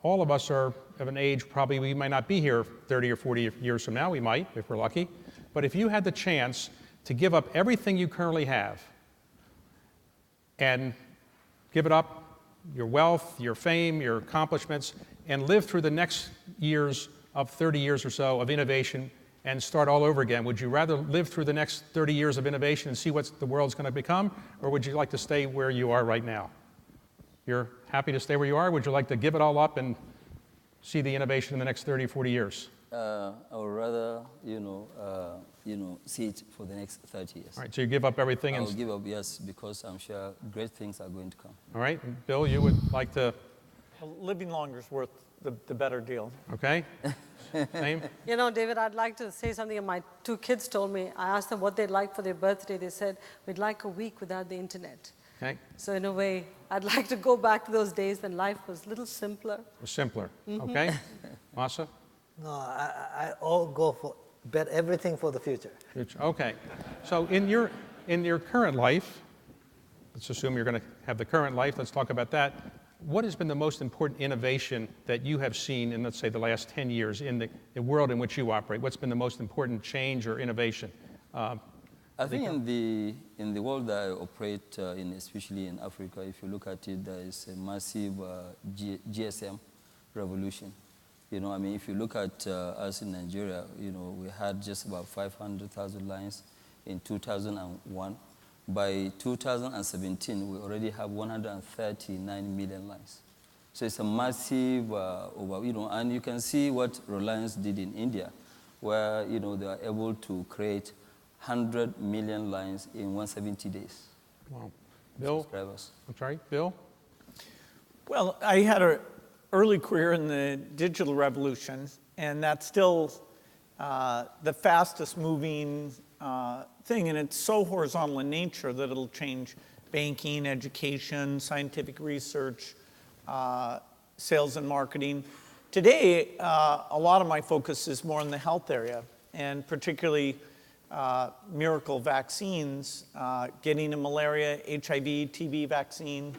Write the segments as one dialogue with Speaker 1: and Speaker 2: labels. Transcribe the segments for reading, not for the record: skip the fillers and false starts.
Speaker 1: all of us are of an age, probably we might not be here 30 or 40 years from now, we might, if we're lucky. But if you had the chance to give up everything you currently have and give it up, your wealth, your fame, your accomplishments, and live through the next years of 30 years or so of innovation and start all over again, would you rather live through the next 30 years of innovation and see what the world's going to become, or would you like to stay where you are right now? You're happy to stay where you are? Would you like to give it all up and see the innovation in the next 30, 40 years?
Speaker 2: I would rather, see it for the next 30 years.
Speaker 1: All right, so you give up everything?
Speaker 2: I'll give up, yes, because I'm sure great things are going to come.
Speaker 1: All right, and Bill, you would like to?
Speaker 3: Well, living longer is worth the better deal.
Speaker 1: Okay, same?
Speaker 4: You know, David, I'd like to say something. My two kids told me, I asked them what they'd like for their birthday. They said, we'd like a week without the internet.
Speaker 1: Okay.
Speaker 4: So in a way, I'd like to go back to those days when life was a little simpler.
Speaker 1: Simpler, okay. Masa?
Speaker 5: No, I all go for bet everything for the future.
Speaker 1: Okay. So in your current life, let's assume you're going to have the current life. Let's talk about that. What has been the most important innovation that you have seen in, let's say, the last 10 years in the world in which you operate? What's been the most important change or innovation?
Speaker 2: I think in the world that I operate in, especially in Africa, if you look at it, there is a massive GSM revolution. If you look at us in Nigeria, we had just about 500,000 lines in 2001. By 2017, we already have 139 million lines. So it's a massive, and you can see what Reliance did in India, where, they are able to create 100 million lines in 170 days.
Speaker 1: Wow. Bill? I'm sorry, Bill?
Speaker 3: Well, I had an early career in the digital revolution, and that's still the fastest moving thing, and it's so horizontal in nature that it'll change banking, education, scientific research, sales and marketing. Today, a lot of my focus is more in the health area, and particularly miracle vaccines, getting a malaria, HIV, TB vaccine.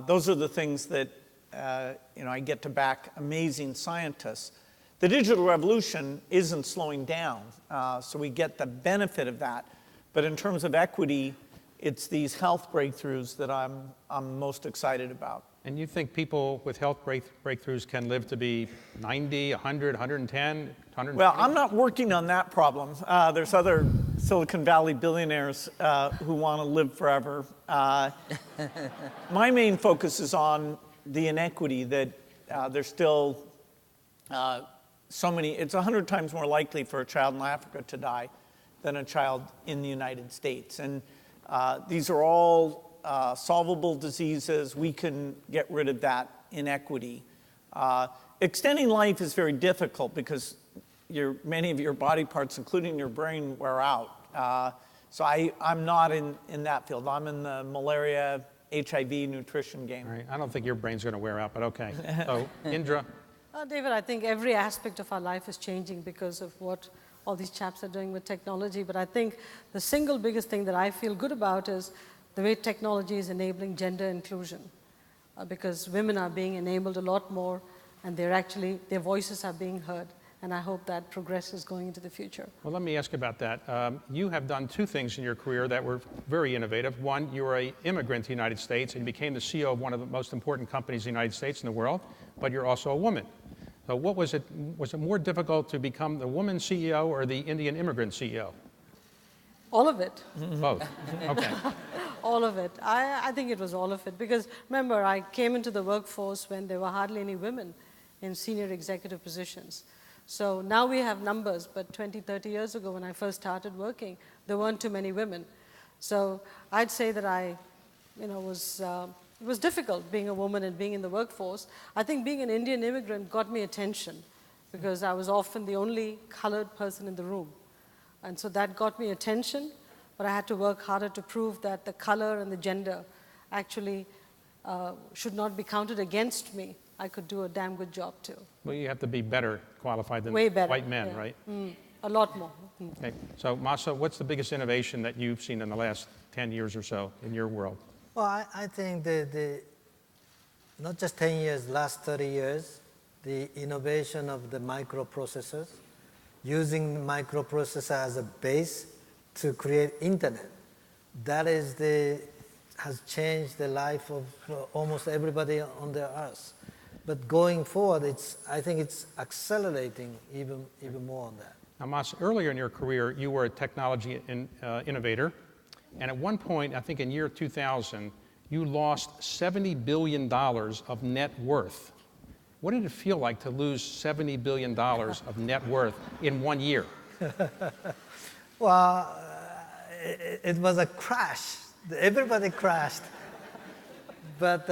Speaker 3: Those are the things that I get to back amazing scientists. The digital revolution isn't slowing down, so we get the benefit of that. But in terms of equity, it's these health breakthroughs that I'm most excited about.
Speaker 1: And you think people with health breakthroughs can live to be 90, 100, 110, 120?
Speaker 3: Well, I'm not working on that problem. There's other Silicon Valley billionaires who want to live forever. My main focus is on the inequity that there's still so many. It's 100 times more likely for a child in Africa to die than a child in the United States. And these are all solvable diseases. We can get rid of that inequity. Extending life is very difficult because many of your body parts, including your brain, wear out. So I'm not in that field. I'm in the malaria, HIV, nutrition game.
Speaker 1: Right. I don't think your brain's going to wear out, but okay. So, Indra?
Speaker 4: David, I think every aspect of our life is changing because of what all these chaps are doing with technology. But I think the single biggest thing that I feel good about is the way technology is enabling gender inclusion, because women are being enabled a lot more, and their voices are being heard. And I hope that progresses going into the future.
Speaker 1: Well, let me ask about that. You have done two things in your career that were very innovative. One, you were an immigrant to the United States and became the CEO of one of the most important companies in the United States and the world, but you're also a woman. So what was it more difficult to become the woman CEO or the Indian immigrant CEO?
Speaker 4: All of it.
Speaker 1: Both, okay.
Speaker 4: All of it. I think it was all of it, because remember, I came into the workforce when there were hardly any women in senior executive positions. So now we have numbers, but 20, 30 years ago when I first started working, there weren't too many women. So I'd say that it was difficult being a woman and being in the workforce. I think being an Indian immigrant got me attention because I was often the only colored person in the room. And so that got me attention, but I had to work harder to prove that the color and the gender actually should not be counted against me. I could do a damn good job too.
Speaker 1: Well, you have to be better qualified than
Speaker 4: Way better,
Speaker 1: white men,
Speaker 4: yeah.
Speaker 1: right?
Speaker 4: A lot more.
Speaker 1: Okay. So, Masa, what's the biggest innovation that you've seen in the last 10 years or so in your world?
Speaker 5: Well, I think the not just 10 years, last 30 years, the innovation of the microprocessors, using microprocessor as a base to create internet. That has changed the life of almost everybody on the earth. But going forward, I think it's accelerating even more on that.
Speaker 1: Now, Mas, earlier in your career, you were a technology innovator, and at one point, I think in year 2000, you lost $70 billion of net worth. What did it feel like to lose $70 billion of net worth in 1 year?
Speaker 5: Well, it was a crash. Everybody crashed. But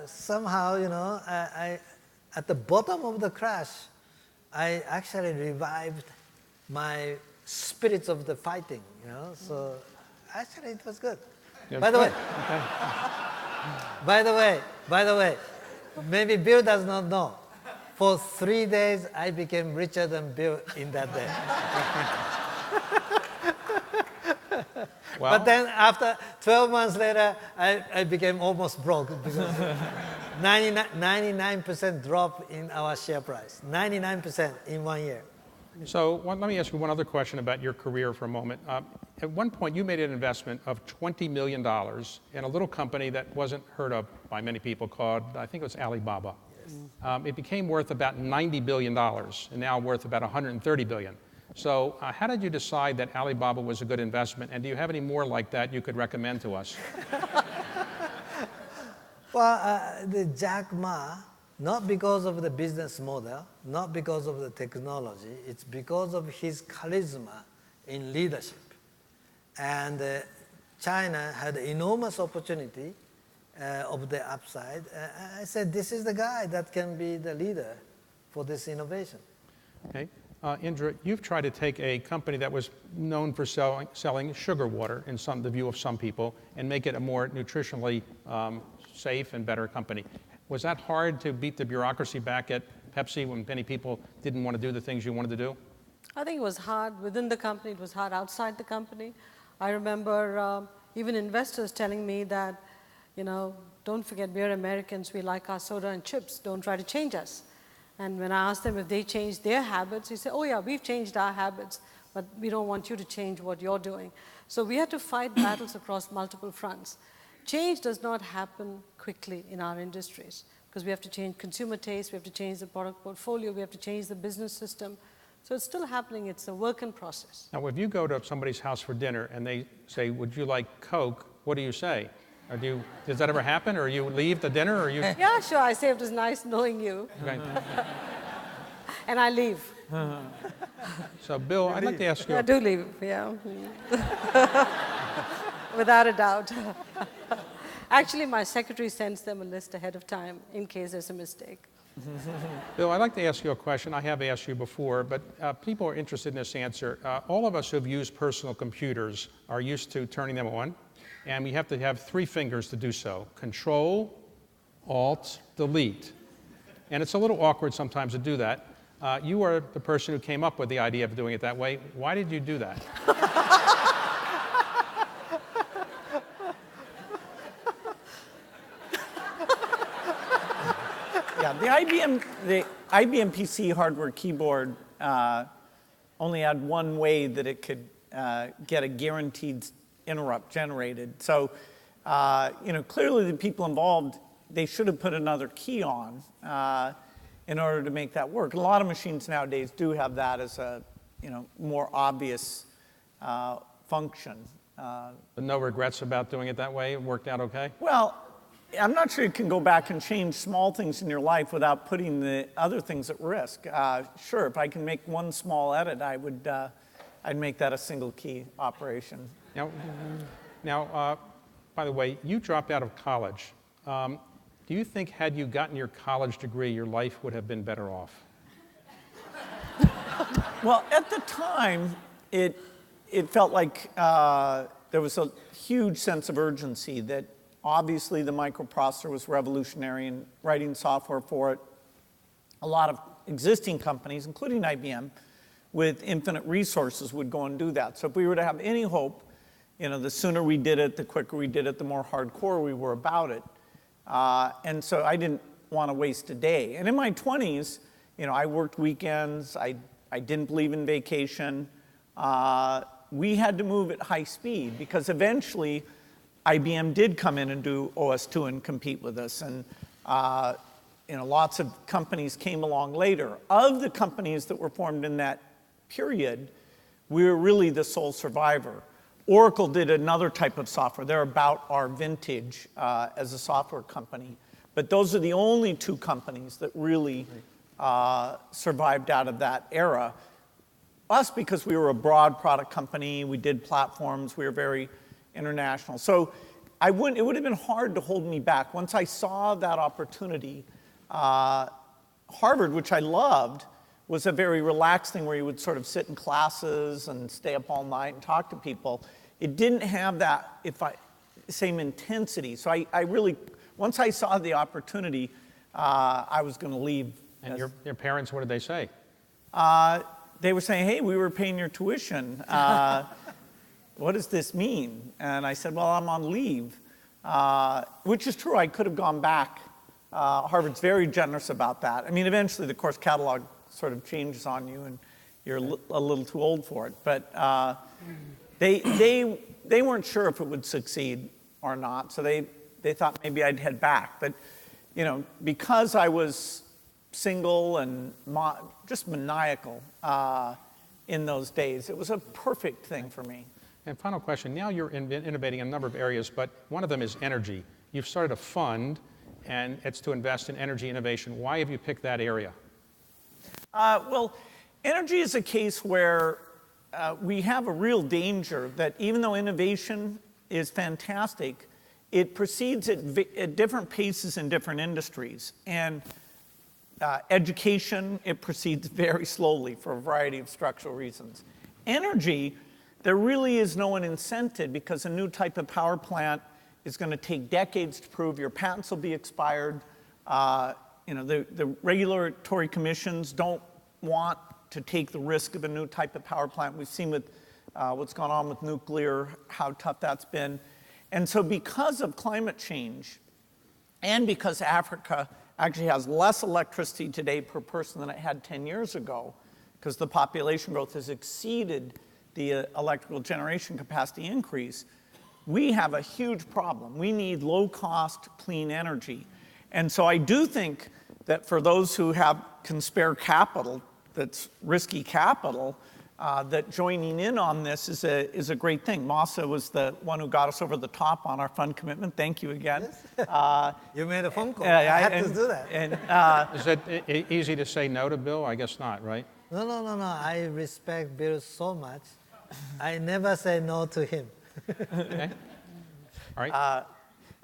Speaker 5: somehow, at the bottom of the crash, I actually revived my spirits of the fighting, So actually, it was good.
Speaker 1: Yeah,
Speaker 5: By the way,
Speaker 1: okay.
Speaker 5: by the way, maybe Bill does not know. For 3 days, I became richer than Bill in that day.
Speaker 1: Well,
Speaker 5: But then after 12 months later, I became almost broke because 99% drop in our share price. 99% in 1 year.
Speaker 1: so let me ask you one other question about your career for a moment. At one point, you made an investment of $20 million in a little company that wasn't heard of by many people called, I think it was Alibaba. Yes. It became worth about $90 billion and now worth about $130 billion. So how did you decide that Alibaba was a good investment? And do you have any more like that you could recommend to us?
Speaker 5: Well, the Jack Ma, not because of the business model, not because of the technology, it's because of his charisma in leadership. And China had enormous opportunity of the upside. I said, this is the guy that can be the leader for this innovation.
Speaker 1: Okay. Indra, you've tried to take a company that was known for selling sugar water in the view of some people and make it a more nutritionally safe and better company. Was that hard to beat the bureaucracy back at Pepsi when many people didn't want to do the things you wanted to do?
Speaker 4: I think it was hard within the company. It was hard outside the company. I remember even investors telling me that, don't forget, we're Americans. We like our soda and chips. Don't try to change us. And when I asked them if they changed their habits, they said, oh yeah, we've changed our habits, but we don't want you to change what you're doing. So we had to fight battles across multiple fronts. Change does not happen quickly in our industries because we have to change consumer taste, we have to change the product portfolio, we have to change the business system. So it's still happening. It's a work in process.
Speaker 1: Now, if you go to somebody's house for dinner and they say, would you like Coke, what do you say? Or does that ever happen? Or you leave the dinner? Or you?
Speaker 4: Yeah, sure. I say it was nice knowing you.
Speaker 1: Okay.
Speaker 4: And I leave.
Speaker 1: So, Bill, I'd like to ask you.
Speaker 4: I do leave, yeah. Without a doubt. Actually, my secretary sends them a list ahead of time in case there's a mistake.
Speaker 1: Bill, I'd like to ask you a question. I have asked you before, but people are interested in this answer. All of us who've used personal computers are used to turning them on, and we have to have 3 fingers to do so. Control, Alt, Delete. And it's a little awkward sometimes to do that. You are the person who came up with the idea of doing it that way. Why did you do that?
Speaker 3: Yeah, the IBM PC hardware keyboard only had one way that it could get a guaranteed interrupt generated. So, clearly the people involved, they should have put another key on in order to make that work. A lot of machines nowadays do have that as a, more obvious function.
Speaker 1: But no regrets about doing it that way? It worked out okay?
Speaker 3: Well, I'm not sure you can go back and change small things in your life without putting the other things at risk. Sure, if I can make one small edit, I'd make that a single key operation.
Speaker 1: Now, by the way, you dropped out of college. Do you think had you gotten your college degree, your life would have been better off?
Speaker 3: Well, at the time, it felt like there was a huge sense of urgency that obviously the microprocessor was revolutionary in writing software for it. A lot of existing companies, including IBM, with infinite resources would go and do that. So if we were to have any hope, the sooner we did it, the quicker we did it, the more hardcore we were about it. And so I didn't want to waste a day. And in my 20s, I worked weekends. I didn't believe in vacation. We had to move at high speed because eventually IBM did come in and do OS2 and compete with us. And lots of companies came along later. Of the companies that were formed in that period, we were really the sole survivor. Oracle did another type of software. They're about our vintage as a software company. But those are the only two companies that really survived out of that era. Us, because we were a broad product company, we did platforms, we were very international. So it would have been hard to hold me back. Once I saw that opportunity, Harvard, which I loved, was a very relaxed thing where you would sort of sit in classes and stay up all night and talk to people. It didn't have that same intensity. So I really, once I saw the opportunity, I was going to leave.
Speaker 1: And your parents, what did they say?
Speaker 3: They were saying, hey, we were paying your tuition. What does this mean? And I said, well, I'm on leave, which is true. I could have gone back. Harvard's very generous about that. I mean, eventually the course catalog sort of changes on you and you're a little too old for it. But they weren't sure if it would succeed or not, so they thought maybe I'd head back. But because I was single and just maniacal in those days, it was a perfect thing for me.
Speaker 1: And final question, now you're innovating in a number of areas, but one of them is energy. You've started a fund, and it's to invest in energy innovation. Why have you picked that area?
Speaker 3: Well, energy is a case where we have a real danger that even though innovation is fantastic, it proceeds at different paces in different industries. And education, it proceeds very slowly for a variety of structural reasons. Energy, there really is no incentive because a new type of power plant is going to take decades to prove. Your patents will be expired. The regulatory commissions don't want to take the risk of a new type of power plant. We've seen with what's gone on with nuclear, how tough that's been. And so because of climate change, and because Africa actually has less electricity today per person than it had 10 years ago, because the population growth has exceeded the electrical generation capacity increase, we have a huge problem. We need low-cost, clean energy. And so I do think that for those who can spare capital, that's risky capital, that joining in on this is a great thing. Masa was the one who got us over the top on our fund commitment. Thank you again.
Speaker 5: Yes. You made a phone call. I had to do that.
Speaker 1: And, is it easy to say no to Bill? I guess not, right?
Speaker 5: No. I respect Bill so much. I never say no to him.
Speaker 1: Okay. All right.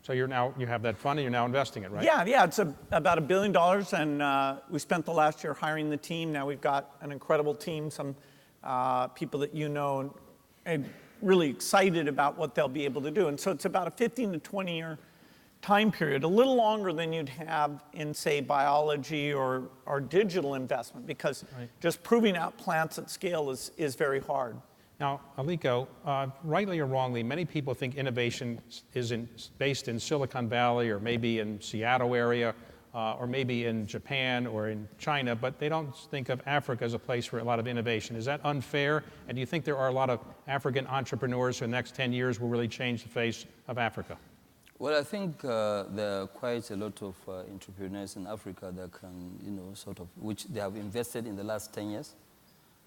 Speaker 1: So you have that fund and you're now investing it, right?
Speaker 3: Yeah. It's about $1 billion, and we spent the last year hiring the team. Now we've got an incredible team, some people that you know, and really excited about what they'll be able to do. And so it's about a 15 to 20 year time period, a little longer than you'd have in, say, biology or digital investment, because just proving out plants at scale is very hard.
Speaker 1: Now, Aliko, rightly or wrongly, many people think innovation is based in Silicon Valley or maybe in Seattle area or maybe in Japan or in China, but they don't think of Africa as a place for a lot of innovation. Is that unfair? And do you think there are a lot of African entrepreneurs who in the next 10 years will really change the face of Africa?
Speaker 2: Well, I think there are quite a lot of entrepreneurs in Africa that can, which they have invested in the last 10 years.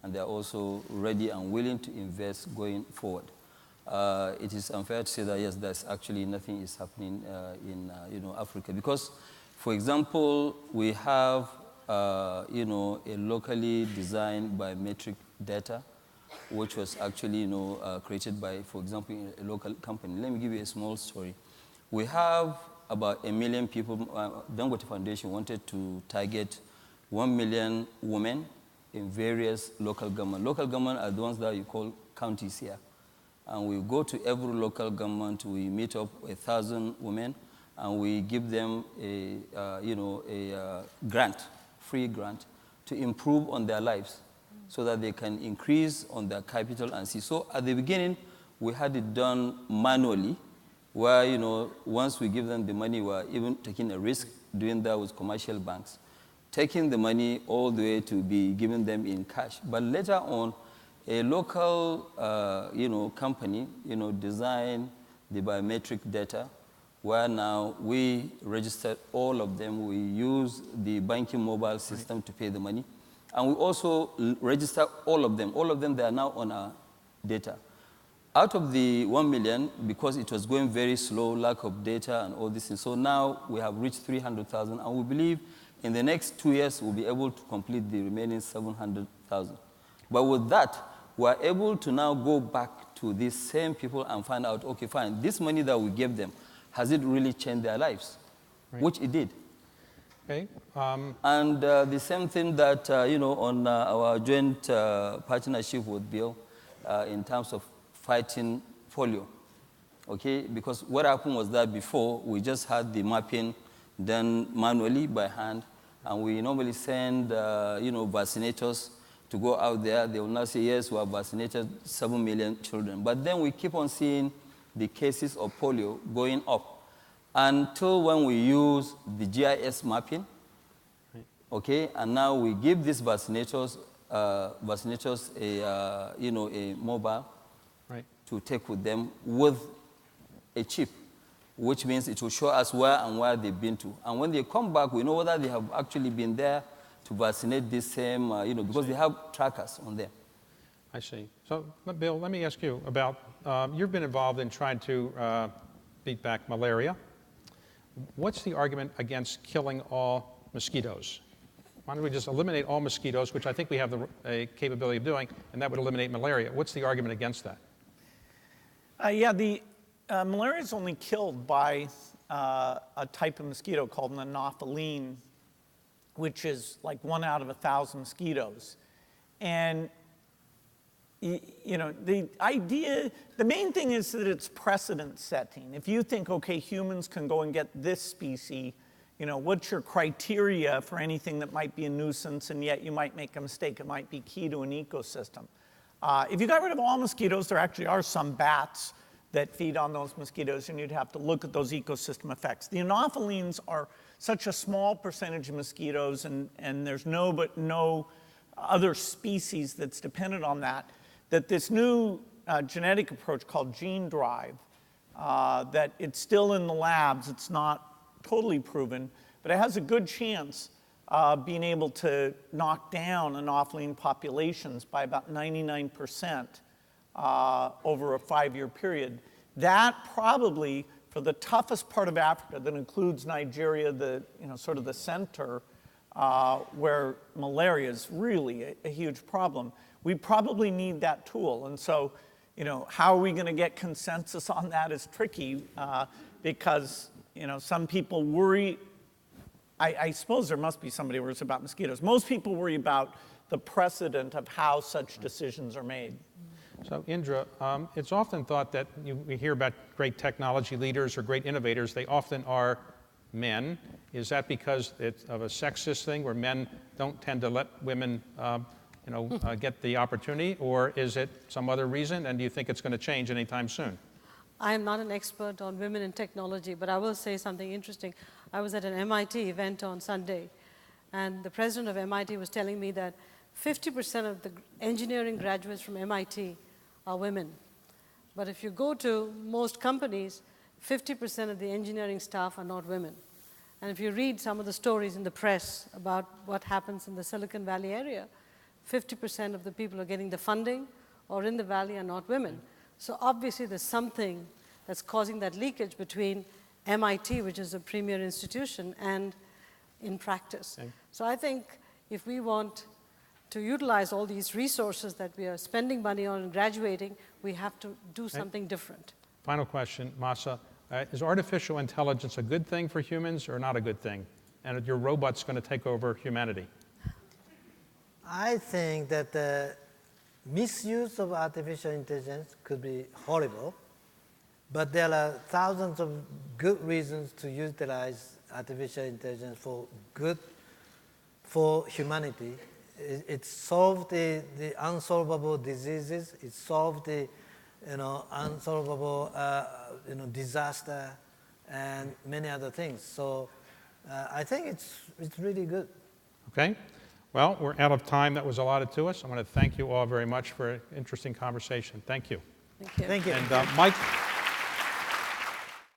Speaker 2: And they're also ready and willing to invest going forward. It is unfair to say that, yes, there's actually nothing is happening in Africa. Because, for example, we have a locally designed biometric data, which was actually created by, for example, a local company. Let me give you a small story. We have about 1 million people. Dangote Foundation wanted to target 1 million women in various local government. Local government are the ones that you call counties here. And we go to every local government, we meet up 1,000 women, and we give them a grant, free grant, to improve on their lives so that they can increase on their capital and see. So at the beginning, we had it done manually, where, once we give them the money, we're even taking a risk doing that with commercial banks, taking the money all the way to be giving them in cash. But later on, a local company designed the biometric data, where now we registered all of them. We use the banking mobile system to pay the money. And we also register all of them. All of them, they are now on our data. Out of the 1 million, because it was going very slow, lack of data and all this, and so now we have reached 300,000, and we believe in the next 2 years we'll be able to complete the remaining 700,000. But with that, we're able to now go back to these same people and find out, okay, fine, this money that we gave them, has it really changed their lives? Right. Which it did.
Speaker 1: Okay.
Speaker 2: And the same thing that, on our joint partnership with Bill in terms of fighting polio, okay? Because what happened was that before, we just had the mapping done manually by hand, and we normally send, vaccinators to go out there. They will now say, yes, we have vaccinated 7 million children. But then we keep on seeing the cases of polio going up until when we use the GIS mapping, okay? And now we give these vaccinators a mobile to take with them with a chip, which means it will show us where and where they've been to. And when they come back, we know whether they have actually been there to vaccinate this same, because they have trackers on them.
Speaker 1: I see. So, Bill, let me ask you about, you've been involved in trying to beat back malaria. What's the argument against killing all mosquitoes? Why don't we just eliminate all mosquitoes, which I think we have the capability of doing, and that would eliminate malaria. What's the argument against that?
Speaker 3: Malaria is only killed by a type of mosquito called an anopheline, which is like 1 out of 1,000 mosquitoes. And the main thing is that it's precedent setting. If you think, okay, humans can go and get this species, what's your criteria for anything that might be a nuisance and yet you might make a mistake? It might be key to an ecosystem. If you got rid of all mosquitoes, there actually are some bats that feed on those mosquitoes, and you'd have to look at those ecosystem effects. The anophelines are such a small percentage of mosquitoes, and there's no other species that's dependent on that this new genetic approach called gene drive, that it's still in the labs, it's not totally proven, but it has a good chance being able to knock down anopheline populations by about 99% over a 5-year period. That probably, for the toughest part of Africa that includes Nigeria, sort of the center, where malaria is really a huge problem, we probably need that tool. And so, how are we going to get consensus on that is tricky because, some people worry. I suppose there must be somebody who worries about mosquitoes. Most people worry about the precedent of how such decisions are made.
Speaker 1: So, Indra, it's often thought that we hear about great technology leaders or great innovators, they often are men. Is that because it's of a sexist thing where men don't tend to let women get the opportunity, or is it some other reason, and do you think it's going to change anytime soon?
Speaker 4: I am not an expert on women in technology, but I will say something interesting. I was at an MIT event on Sunday, and the president of MIT was telling me that 50% of the engineering graduates from MIT are women. But if you go to most companies, 50% of the engineering staff are not women. And if you read some of the stories in the press about what happens in the Silicon Valley area, 50% of the people who are getting the funding or in the valley are not women. So obviously there's something that's causing that leakage between MIT, which is a premier institution, and in practice. Okay. So I think if we want to utilize all these resources that we are spending money on and graduating, we have to do something different.
Speaker 1: Final question, Masa. Is artificial intelligence a good thing for humans or not a good thing? And are your robots going to take over humanity?
Speaker 5: I think that the misuse of artificial intelligence could be horrible, but there are thousands of good reasons to utilize artificial intelligence for good for humanity. It solved the unsolvable diseases. It solved the unsolvable disaster and many other things. So I think it's really good.
Speaker 1: Okay? Well, we're out of time that was allotted to us. I want to thank you all very much for an interesting conversation. Thank you.
Speaker 4: Thank you.
Speaker 5: Thank you.
Speaker 1: And Mike.